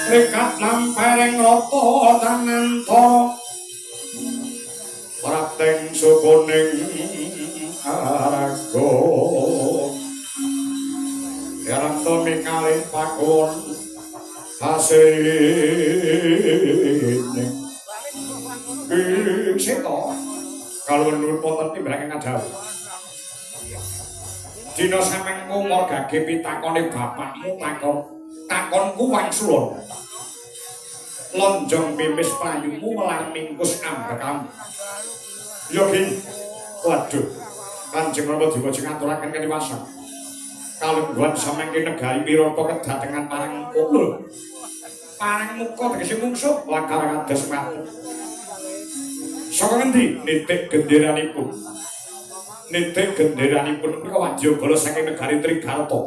Rekat lampereng rata tanantara prateng sukuning araga yaranto mikalih pakon hasene seta kalau menurut wonten timbangan kadhawuh dina samengku margage pitakone bapakmu takonku wangsulana lonjong pimis playumu melar mingkus ambekam yogi waduh Kanjeng Rama Dewa ngaturaken kaniwasan kalungguhan samangke negari wirata kedatengan parang muka parang muka tegese mungsuh lakar kados matur saka ngendi nitik genderanipun menika wadyabala saking negari Trigarta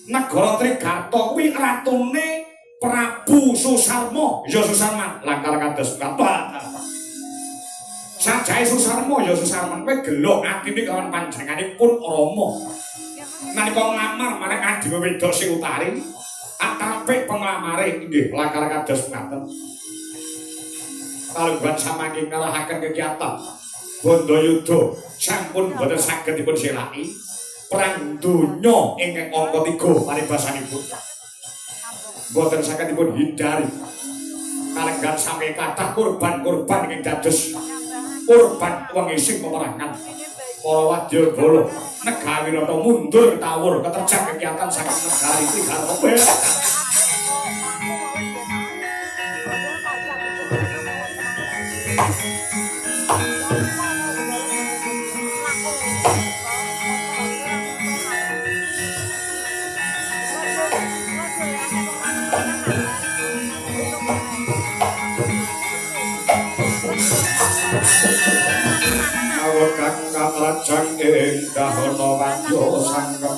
negara Trigarta kuwi ratune Prabu Susarma ya Susarman langkar kados kata sajae Susarma ya Susarman kowe gelo atine kawan panjenenganipun Rama nalika nglamar marang adhime wedok sing utari atapik penglamare inggih langkar kados ngaten kalungguhan samangke ngalahaken kegiatan Bandayuda sampun boten saged dipun selaki perang donya ingkang angka 3 paribasanipun boten saged dipun hindari kalenggan sami kathah korban-korban ingkang dados korban wengising peperangan para wadyabala negari Wirata mundur tawur keterjang kegiatan saking negari Trigarta kang katrajang ing dahana wadya sangkem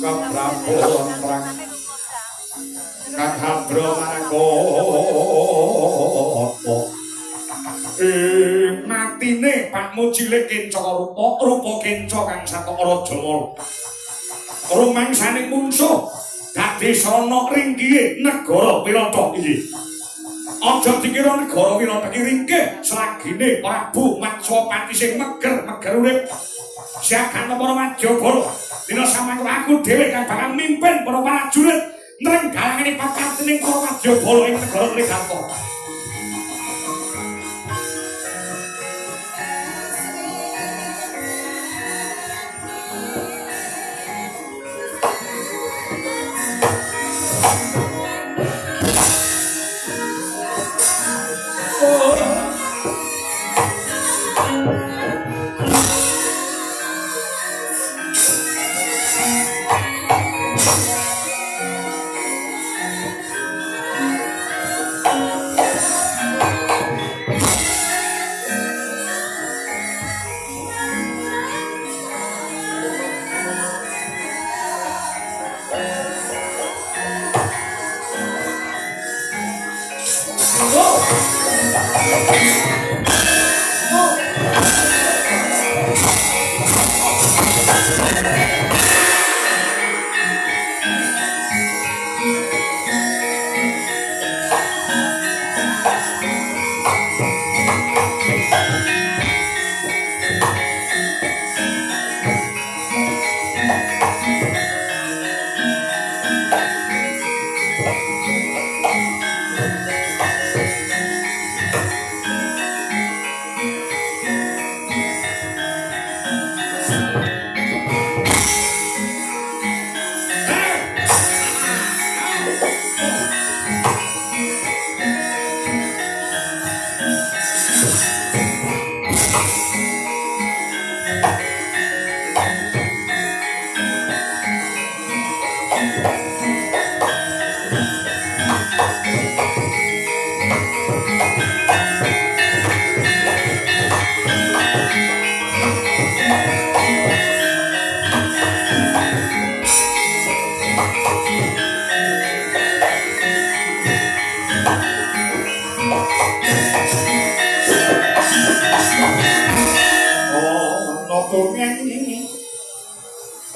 keprabon prang kakabra mangkota matine pakmu cilik kenca rupa kenca kang sataka raja mala rumangsaning mungsuh dadi srana ringkihe negara Wirata iki aja dikira negara Wirata iki ringkih selagine Prabu Matswapati sing meger urip siagan para wadyabala dina samangke aku dhewe kang bakal mimpin para prajurit nrenggalane pakatining para wadyabala ing negara Trigarta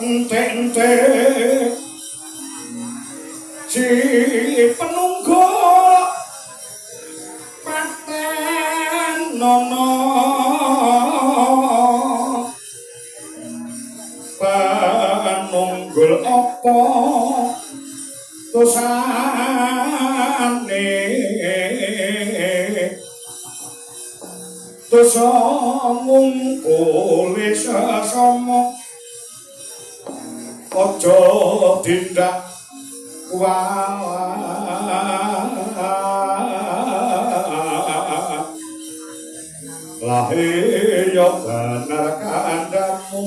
ente-ente si penunggu paten nono penunggul apa dosane dosa ngungkuli sesama aja tindak lahir ya bener kandamu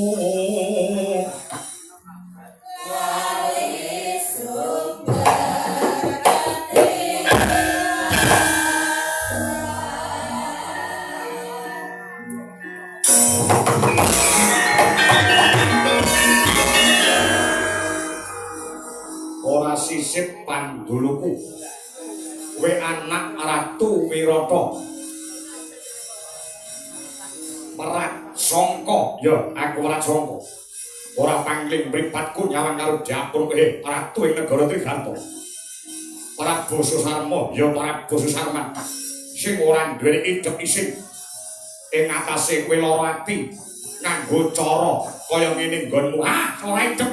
ora sisip panduluku kowe anak Ratu Wirata merak sangka ya aku merak sangka ora pangling mripatku nyawang karo dapur kowe ratu ing negara Trigarta Prabu Susarma ya Prabu Susarman sing ora duwe idep isin ing atase kowe lara ati nganggo cara kaya ngene nggonmu ora idep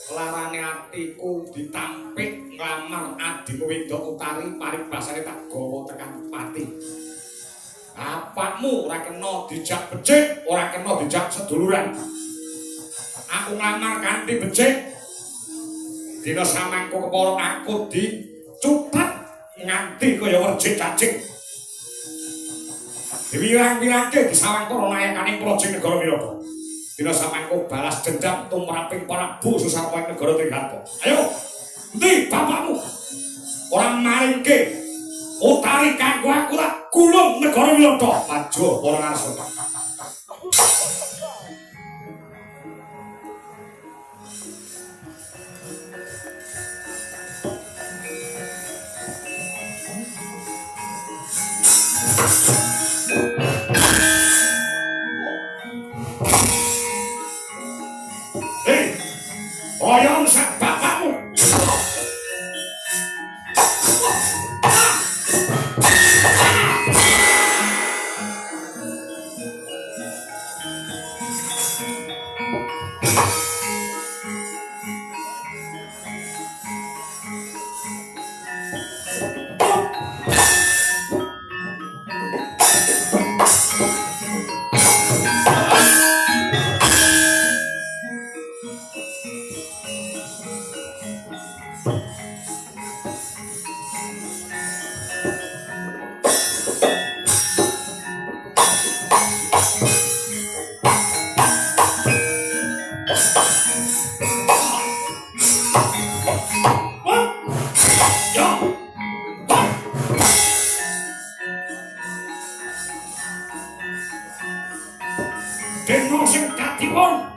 larane atiku ditampik nglamar adikku wedok utari paribasane tak gawa tekan pati. Apakmu ora kena dijak becik, ora kena dijak seduluran. Aku nglamar kanthi becik. Dina samangku kepara aku dicutat nganti kaya werjik cacing. Diwirang-wirangke disawang para nayakaning Praja Negara Wirata. Dina samangku balas dendam tumraping Prabu Susarma ing negara Trigarta. Ayo, endi bapakmu? Ora maringke utari kanggo aku tak kulung negara Wirata. Maju para ngarsa. Oyong sak bapakmu. Deno sing dadi wong.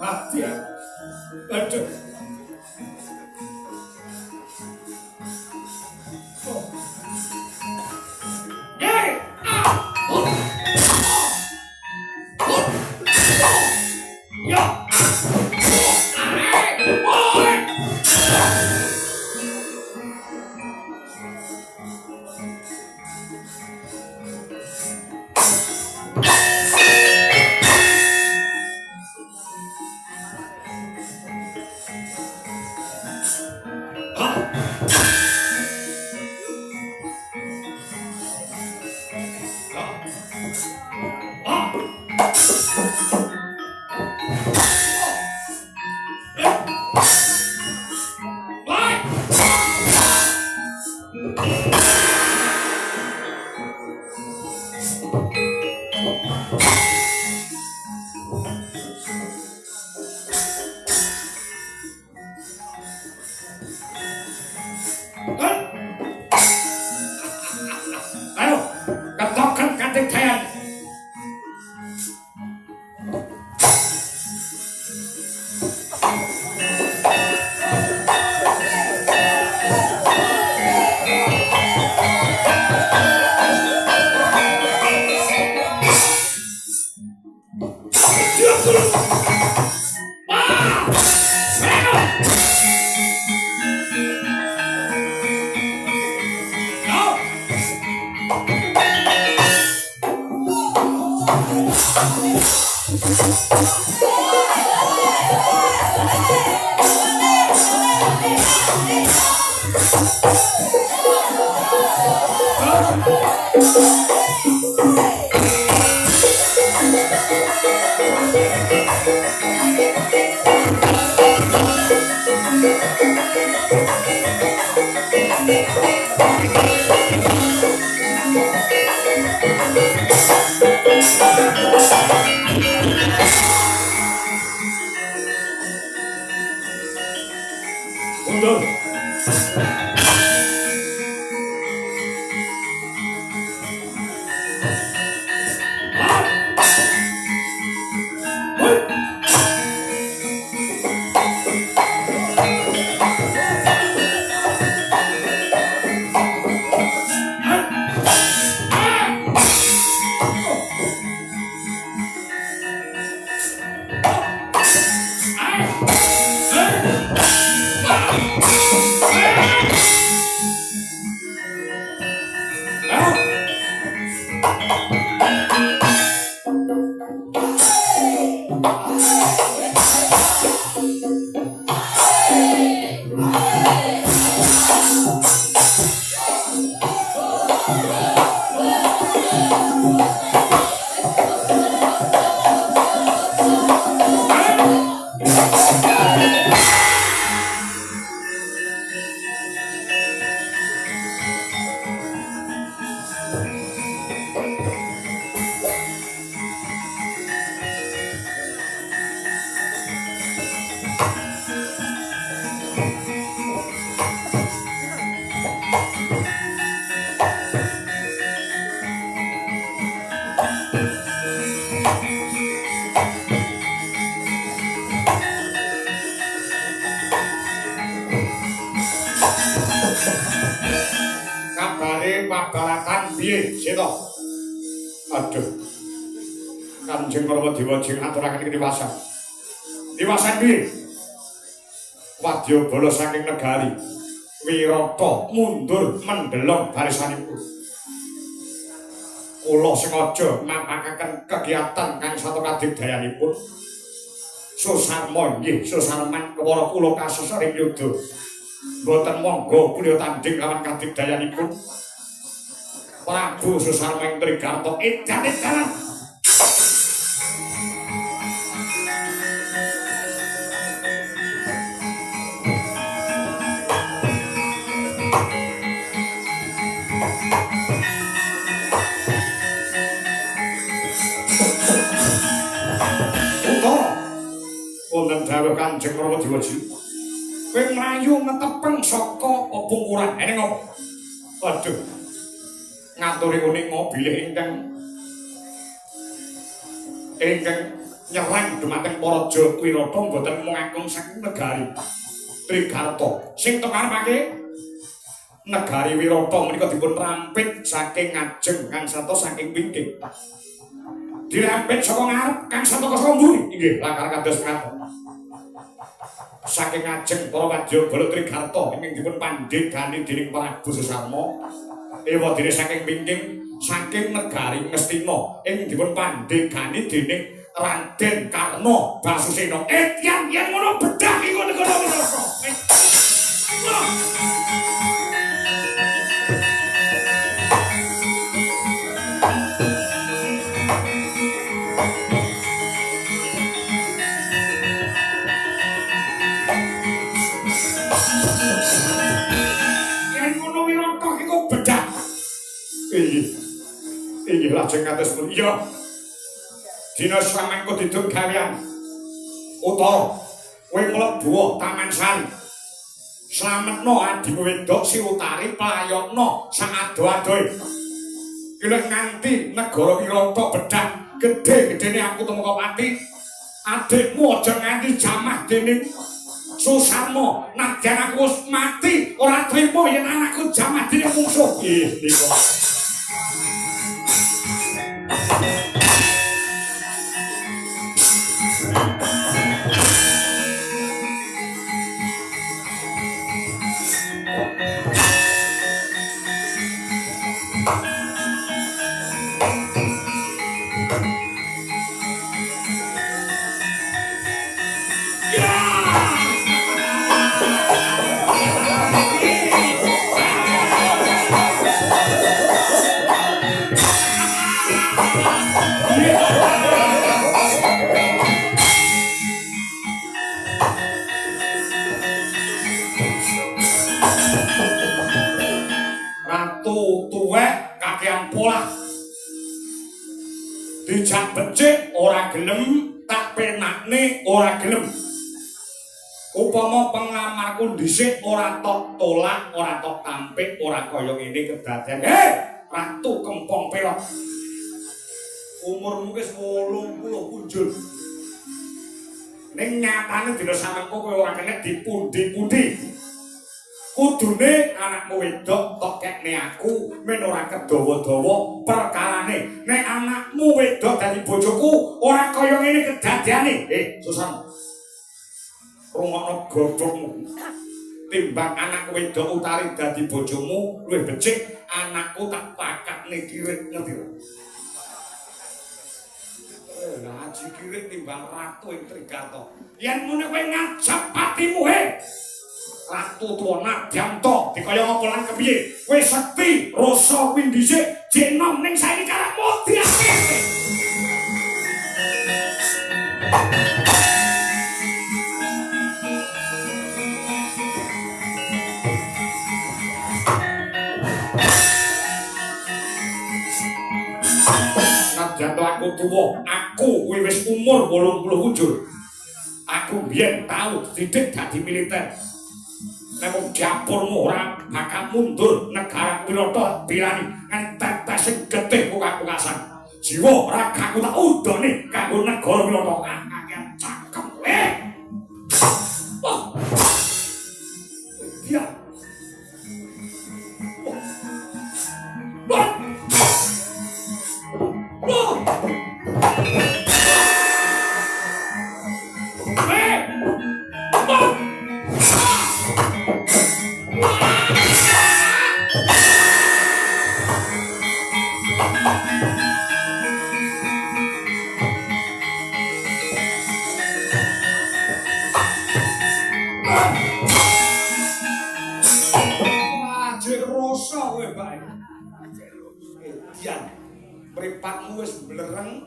kematian. Aduh. Oh. Yeay! Ah! Ya! Ayo, ketokkan katik dayan. Mundur. Pabaratan piye sita? Aduh. Kanjeng Rama Dewa jeng aturaken ing diwasan. Diwasan piye? Wadyabala saking negari Wirata mundur mendelong barisanipun. Kula sengaja mapakaken kegiatan kang satu kadigdayanipun. Susarma nggih susarman kewara kula kasesar ing yudha. Mboten monggo punya tanding lawan kadigdayanipun. Prabu Susarma ing Trigarta edan-edanan. Wonten dawuh Kanjeng Rama Dewa Ji. Kowe mlayu ngetepeng saka pepungkuran. Ene ngopo? Waduh. Ngaturi uning bilih ingkang nyerang dumateng para Jawirata boten mung kakung saking negari Trigarta sing tekarepake negari Wirata menika dipun rampit saking ngajeng Kang Sato saking wingking dirampit saka ngarep Kang Sato saka mburi inggih lakar kados ngaten saking ngajeng para wadyabala Trigarta ingkang dipun pandhegani dening Prabu Susarma ewa dene saking wingking saking negari Ngastina ingkang dipun pandhegani dening Raden Karna Basusena yen ngono bedah iku negara Wirata Inggih lajeng kados pun iya dina samangka diduk gawean utawa kowe mlebu Taman Sari slametno adimu wedok si Utari playokno sang ado-adoe kira nganti negara Wirata bedah gedhe-gedhene aku temeka pati adikmu aja nganti jamah dening Susarma nadyan aku wis mati ora trimo yen anakku jamah dening mungsuh niku dijak becik ora gelem tak penakne ora gelem upama pengamarku dhisik ora tok tolak ora tok tampik ora kaya ngene kedaden ratu kempong pelok umurmu wis 80 punjul ning nyatane dina samengko kowe ora kena dipundi-pundi kudune anakmu wedok tok kekne aku men ora kedawa-dawa perkarane nek anakmu wedok dadi bojoku ora kaya ngene kedadeane Susan rungokno gobokmu timbang anak wedok Utari dadi bojomu luwih becik anakku tak pakakne kirit ngerti Haji kirit timbang ratu ing Trigarta yen mune kowe ngajak patimu Ratu tuwa Nadyanta dikaya ngapa lan kepiye kowe sekti rasa kuwi dhisik jenom ning saiki karepmu diake Nadyanta aku tuwa aku kuwi wis umur 87 aku biyen tau didik dadi militer nek dapurmu ora bakal mundur negara Wirata pirani entek sing getih kok-kokasan jiwa ragaku tak udone kanggo negara Wirata kakek cakep dia mripatmu wis blereng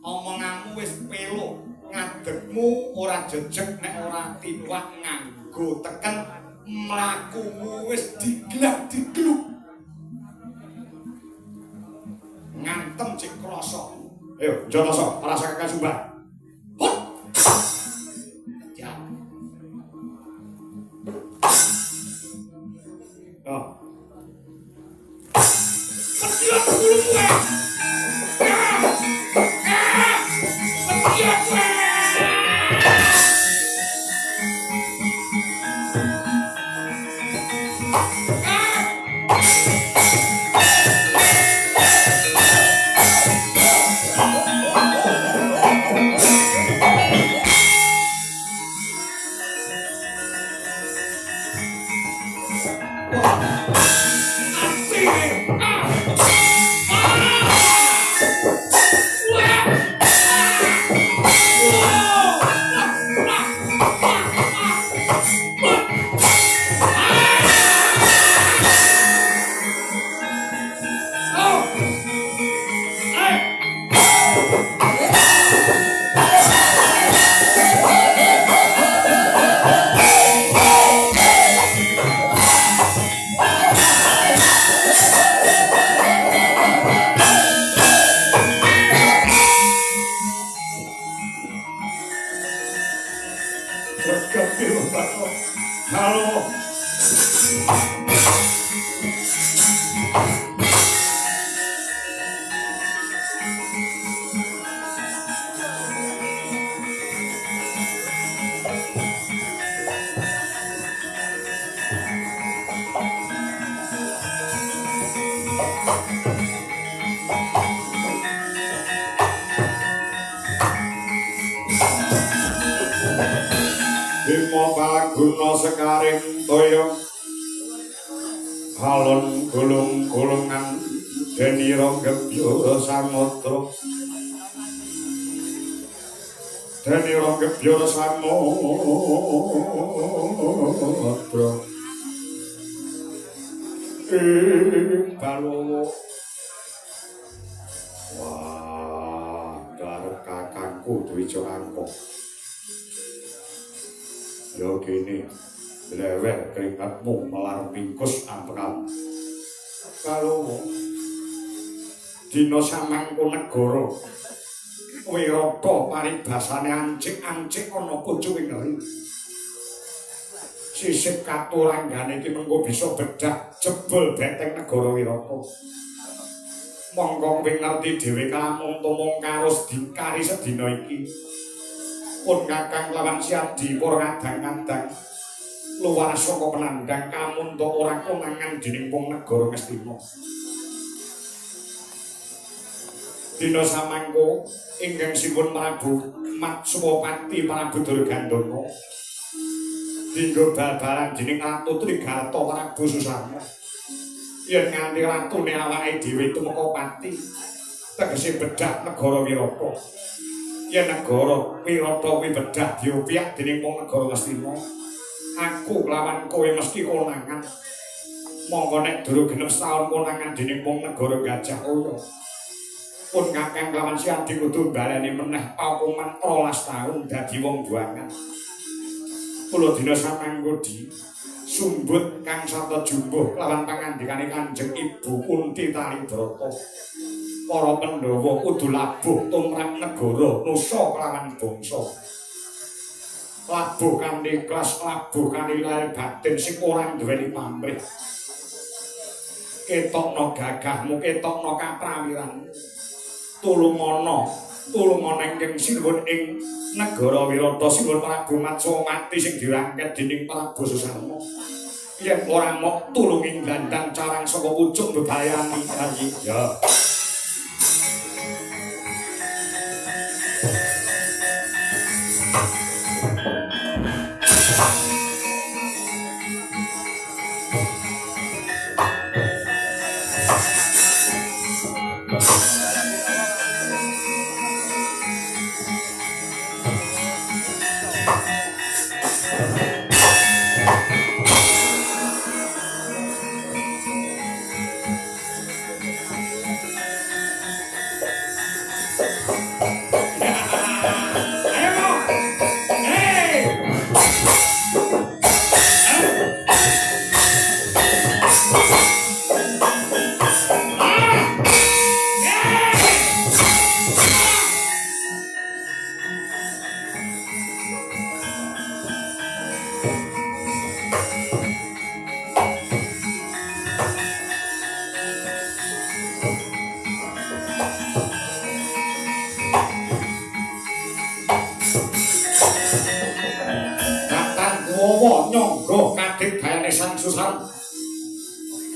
omonganmu wis pelo ngadegmu ora jejeg nek ora tiwak nganggo teken mlakumu wis diglak-digluk ngantem cek krasa ayo Jatasa rasa kakasumban hut ya Petian Kepil halo. Bima palaguna sekaring toya halon gulung-gulungan denira gebyara samudra denira gebyara samudra balowo wah darep kakangku Dwija Angka ya kene lewek keringatmu melar mingkus ampekan kalau dina samangku negara wirata paribasane ancik-ancik ana pucuking ngeri sisip katuranggane iki mengko bisa bedah jebul benteng negara wirata monggo kowe ngerti dhewe kalamun tumung karo dikari sedina iki pun kakang lawan siadi pur kadang-kadang luar saka penandang kamun to ora konangan dening wong negara Ngastina. Dina samangko ingkang sipun Prabu Matswapati Prabu Durgandana dinggo bal-balan dening Ratu Trigarta Prabu Susarna. Yen nganti ratune awake dhewe tumeka pati tegese bedah negara Wirata. Yen negara Wirata kuwi bedah diopiak dening wong negara Ngastina, aku lawan kowe mesti konangan. Monggo nek durung genep setahun konangan dening wong negara Gajah Kaya. Pun kakang lawan siadi kudu baleni meneh paukuman 12 taun dadi wong buangan. Kula dina samangkudi sumbut kang sarta jumbuh lawan pangandikane Kanjeng Ibu Kunti Talibrata. Para Pandhawa kudu labuh tumrap negara nusa kelawan bangsa. Labuh kanthi ikhlas, labuh kanthi lahir batin sing ora duweni pamrih. Ketokno gagahmu, ketokno kaprawiranmu. Tulungana ingkang sinuwun ing negara Wirata sinuwun Prabu Matswapati sing dirangket dening Prabu Susarna. Yen ora mok tulungi gandang carang saka pucuk bebayani ya.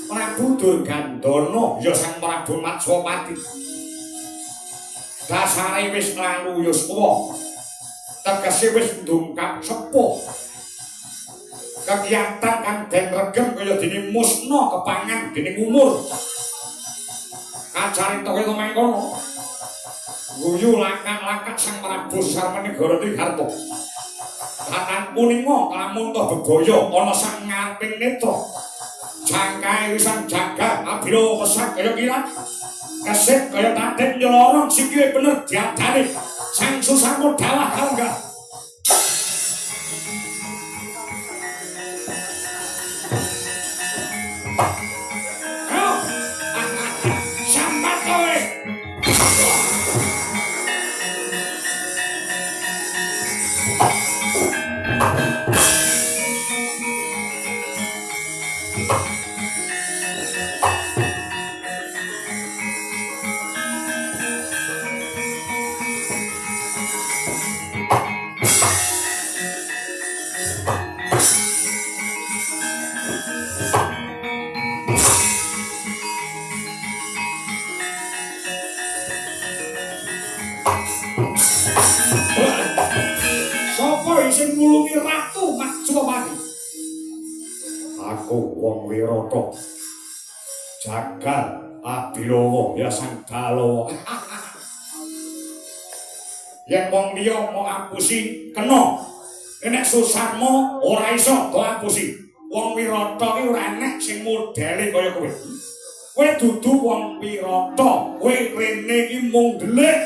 Prabu Durgandana ya sang Prabu Matswapati. Dasare wis lalu yuswa. Tegese wis ndungkap sepuh. Kegiatan kang den regem kaya dene musna kepangan dening umur. Kacarita kaya mangkono. Guyu langkah-langkah sang Prabu Sarmanegara Trigarta. Kanan kuninga lamun to bebaya ana sang ngareping netra. Jangkae wisang jaga abiro pesak kaya kira kesik kaya taden nyolorong sikile bener diadane sang Susarna dalah kalengga sambat kowe sapa sing ngulungi Ratu Majapahit? Aku wong Wirata. Jagal Abilawa ya sang Dalawa. Yen wong liya mau ngapusi kena. Nek susahmu ora iso do ngapusi. Wong Wirata ki ora enek sing modele kaya kowe. Kowe dudu wong Wirata, kowe rene iki mung delik,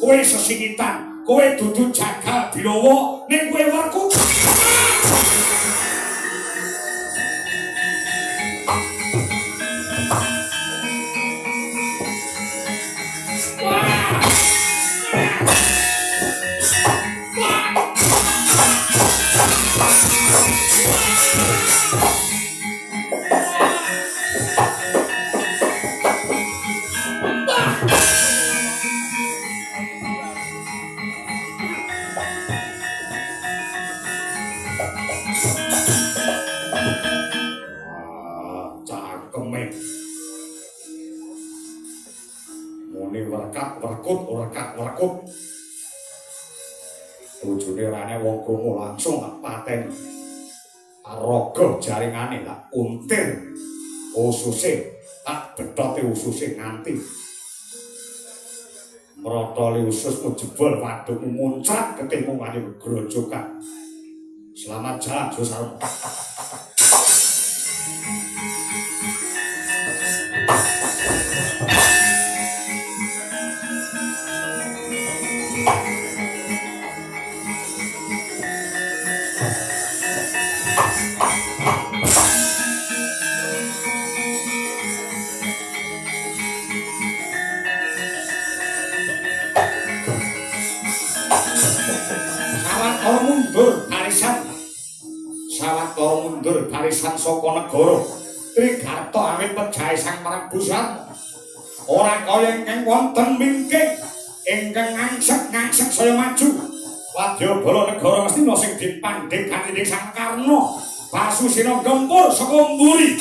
kowe sesingitan, kowe dudu Jagal Bilawa, ning kowe werku. Werkut bojone rane wong krungu langsung tak pateni araga jaringane tak untir ususe tak bedhote ususe nganti mrotoli ususmu jebol wadukmu muncrat ketemu kali grojokan. Selamat jalan Susarmo. Mundur barisan saka negara Trigarta awit pejahe sang Prabusan ora kaya ingkang wonten mingking ingkang ngangsek saya maju Wadyabala negara Ngastina sing dipandheg kanthi Sang Karna Basusena gempur saka mburi.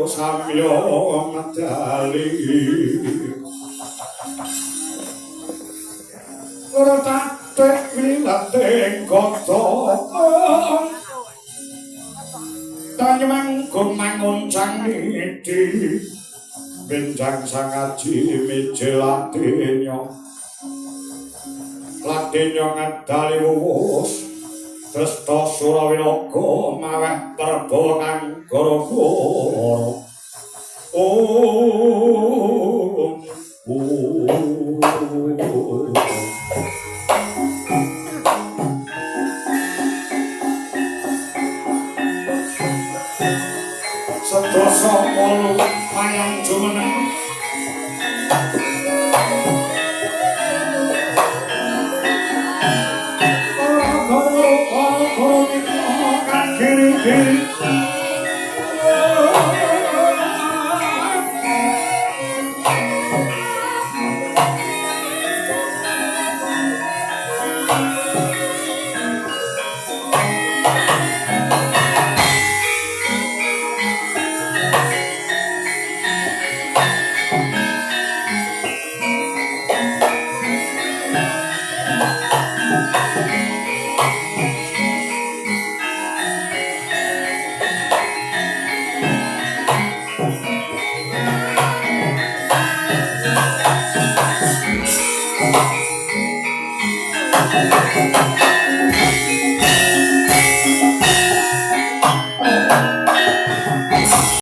Samyo medali ora tatek wilateng kota tanyemang kumanguncang niti benjang sangaji mije latinyo ngadali wuwus Tresta Surawinaka maweh Prabawa kang gara-gara Sedasa wolu wayang jumeneng